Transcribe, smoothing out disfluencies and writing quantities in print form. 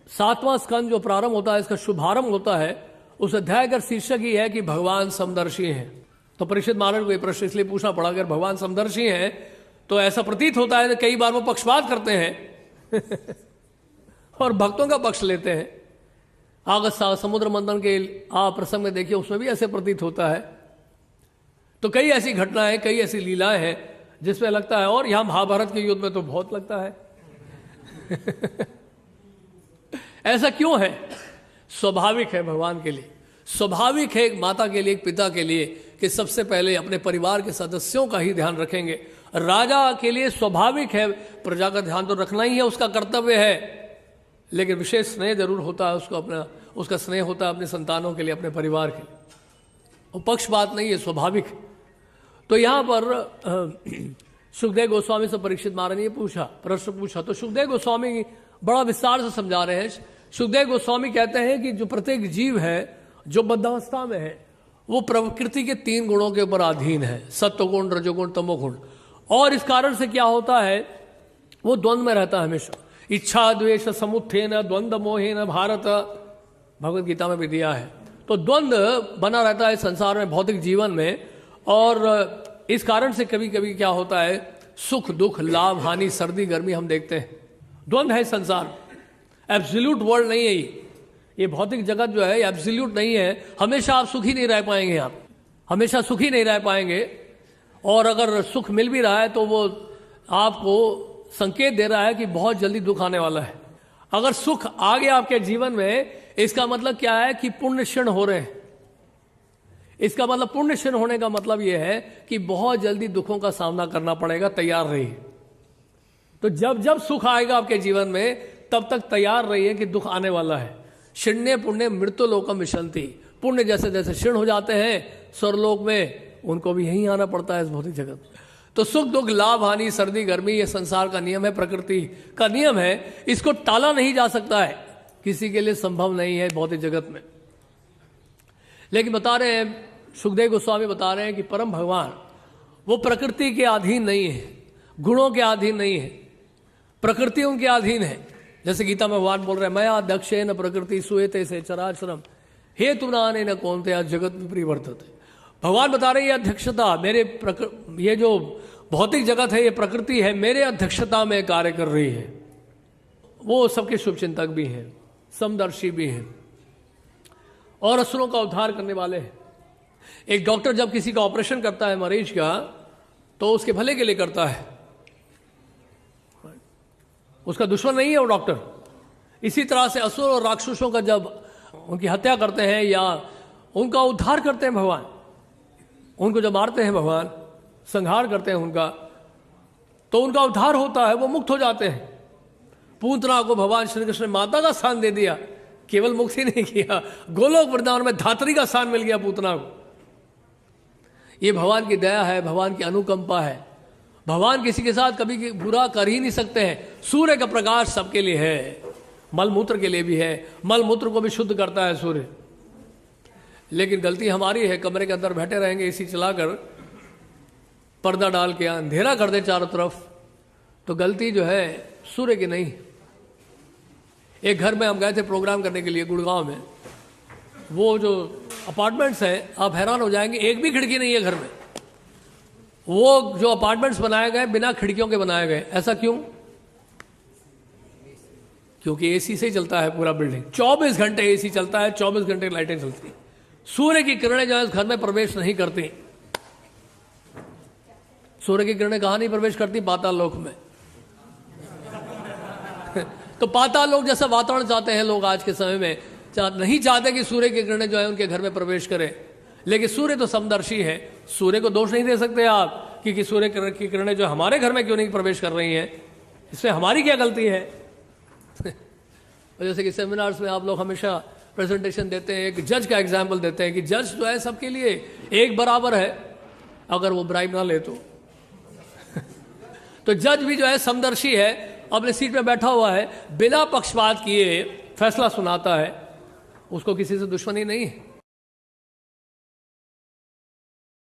7वां स्कंद जो प्रारंभ होता है, इसका शुभारंभ होता है, उस अध्याय का शीर्षक ही है कि भगवान समदर्शी हैं। तो परीक्षित महाराज को ये प्रश्न इसलिए पूछना पड़ा, अगर भगवान समदर्शी हैं तो ऐसा प्रतीत होता है कि कई बार वो पक्षपात करते हैं और भक्तों का पक्ष लेते हैं। आगस्ता समुद्र मंथन के प्रसंग में देखिए, उसमें भी ऐसे प्रतीत होता है। तो कई ऐसी घटनाएं, कई ऐसी लीलाएं हैं जिसमें लगता है, और यहां महाभारत के युद्ध में तो बहुत लगता है ऐसा क्यों है? स्वाभाविक है भगवान के लिए, स्वाभाविक है एक माता के लिए, एक पिता के लिए, कि सबसे पहले अपने परिवार के सदस्यों का ही ध्यान रखेंगे। राजा के लिए स्वाभाविक है प्रजा का ध्यान तो रखना ही है, उसका कर्तव्य है, लेकिन विशेष स्नेह जरूर होता है उसको, अपना उसका स्नेह होता है अपने संतानों के लिए, अपने परिवार के लिए। वो पक्षपात नहीं है, स्वाभाविक। तो यहाँ पर सुखदेव गोस्वामी से परीक्षित महाराज ने प्रश्न पूछा, तो सुखदेव गोस्वामी बड़ा विस्तार से समझा रहे हैं। सुखदेव गोस्वामी कहते हैं कि जो प्रत्येक जीव है जो बद्धावस्था में है, वो प्रकृति के 3 गुणों के ऊपर अधीन है, सत्वगुण, रजोगुण, तमोगुण। और इस कारण से क्या होता है, वो द्वंद्व में रहता है हमेशा। इच्छा द्वेष समुत्थेन द्वंद्व मोहेन भारत, भगवत गीता में भी दिया है। तो द्वंद्व बना रहता है संसार में, भौतिक जीवन में। और इस कारण से कभी कभी क्या होता है, सुख दुख, लाभ हानि, सर्दी गर्मी हम देखते हैं। द्वंद्व है संसार, एब्सोल्यूट वर्ल्ड नहीं है ये भौतिक जगत जो है एब्सोल्यूट नहीं है। हमेशा आप सुखी नहीं रह पाएंगे, आप हमेशा सुखी नहीं रह पाएंगे। और अगर सुख मिल भी रहा है तो वो आपको संकेत दे रहा है कि बहुत जल्दी दुख आने वाला है। अगर सुख आ गया आपके जीवन में, इसका मतलब क्या है कि पुण्य क्षीण हो रहे हैं। इसका मतलब पुण्य क्षीण होने का मतलब यह है कि बहुत जल्दी दुखों का सामना करना पड़ेगा, तैयार रहिए। तो जब जब सुख आएगा आपके जीवन में, तब तक तैयार रहिए कि दुख आने वाला है। क्षीण्य पुण्य मृत्यु लोकम विशंति, पुण्य जैसे जैसे क्षीण हो जाते हैं स्वर्लोक में, उनको भी यहीं आना पड़ता है इस भौतिक जगत में। तो सुख दुख, लाभ हानि, सर्दी गर्मी, ये संसार का नियम है, प्रकृति का नियम है। इसको टाला नहीं जा सकता है, किसी के लिए संभव नहीं है भौतिक जगत में। लेकिन बता रहे हैं, सुखदेव गोस्वामी बता रहे हैं कि परम भगवान वो प्रकृति के अधीन नहीं है, गुणों के अधीन नहीं है, प्रकृति उनके अधीन है। जैसे गीता में भगवान बोल रहे हैं, मया दक्षेन प्रकृति सुएते से चराचरम हे तुनाने न कौनते आज जगत में परिवर्तित। भगवान बता रहे हैं, ये अध्यक्षता मेरे ये जो भौतिक जगत है, ये प्रकृति है, मेरे अध्यक्षता में कार्य कर रही है। वो सबके शुभचिंतक भी हैं, समदर्शी भी हैं और असुरों का उद्धार करने वाले हैं। एक डॉक्टर जब किसी का ऑपरेशन करता है मरीज का, तो उसके भले के लिए करता है, उसका दुश्मन नहीं है वो डॉक्टर। इसी तरह से असुर और राक्षसों का जब उनकी हत्या करते हैं या उनका उद्धार करते हैं भगवान, उनको जब मारते हैं भगवान, संहार करते हैं उनका, तो उनका उद्धार होता है, वो मुक्त हो जाते हैं। पूतना को भगवान श्री कृष्ण ने माता का स्थान दे दिया, केवल मुक्ति नहीं किया, गोलोक वृंदावन में धात्री का स्थान मिल गया पूतना को। ये भगवान की दया है, भगवान की अनुकंपा है। भगवान किसी के साथ कभी बुरा कर ही नहीं सकते हैं। सूर्य का प्रकाश सबके लिए है, मलमूत्र के लिए भी है, मलमूत्र को भी शुद्ध करता है सूर्य। लेकिन गलती हमारी है, कमरे के अंदर बैठे रहेंगे एसी चलाकर, पर्दा डाल के अंधेरा कर दे चारों तरफ, तो गलती जो है सूर्य की नहीं। एक घर में हम गए थे प्रोग्राम करने के लिए गुड़गांव में, वो जो अपार्टमेंट्स हैं, आप हैरान हो जाएंगे, एक भी खिड़की नहीं है घर में। वो जो अपार्टमेंट्स बनाए गए बिना खिड़कियों के बनाए गए। ऐसा क्यों? क्योंकि एसी से ही चलता है पूरा बिल्डिंग, 24 घंटे एसी चलता है, 24 घंटे लाइटें चलती। सूर्य की किरणें जो है घर में प्रवेश नहीं करती। सूर्य की किरणें कहां नहीं प्रवेश करती? पाताल लोक में तो पाताल लोक जैसा वातावरण चाहते हैं लोग आज के समय में, नहीं चाहते कि सूर्य की किरणें जो है उनके घर में प्रवेश करें। लेकिन सूर्य तो समदर्शी है, सूर्य को दोष नहीं दे सकते आप कि सूर्य की किरणें जो हमारे घर में क्यों नहीं प्रवेश कर रही हैं, इसमें हमारी क्या गलती है जैसे कि सेमिनार्स में आप लोग हमेशा प्रेजेंटेशन देते हैं, एक जज का एग्जाम्पल देते हैं कि जज जो है सबके लिए एक बराबर है, अगर वो ब्राइब ना ले तो जज भी जो है समदर्शी है, अपने सीट में बैठा हुआ है, बिना पक्षपात किए फैसला सुनाता है, उसको किसी से दुश्मनी नहीं है।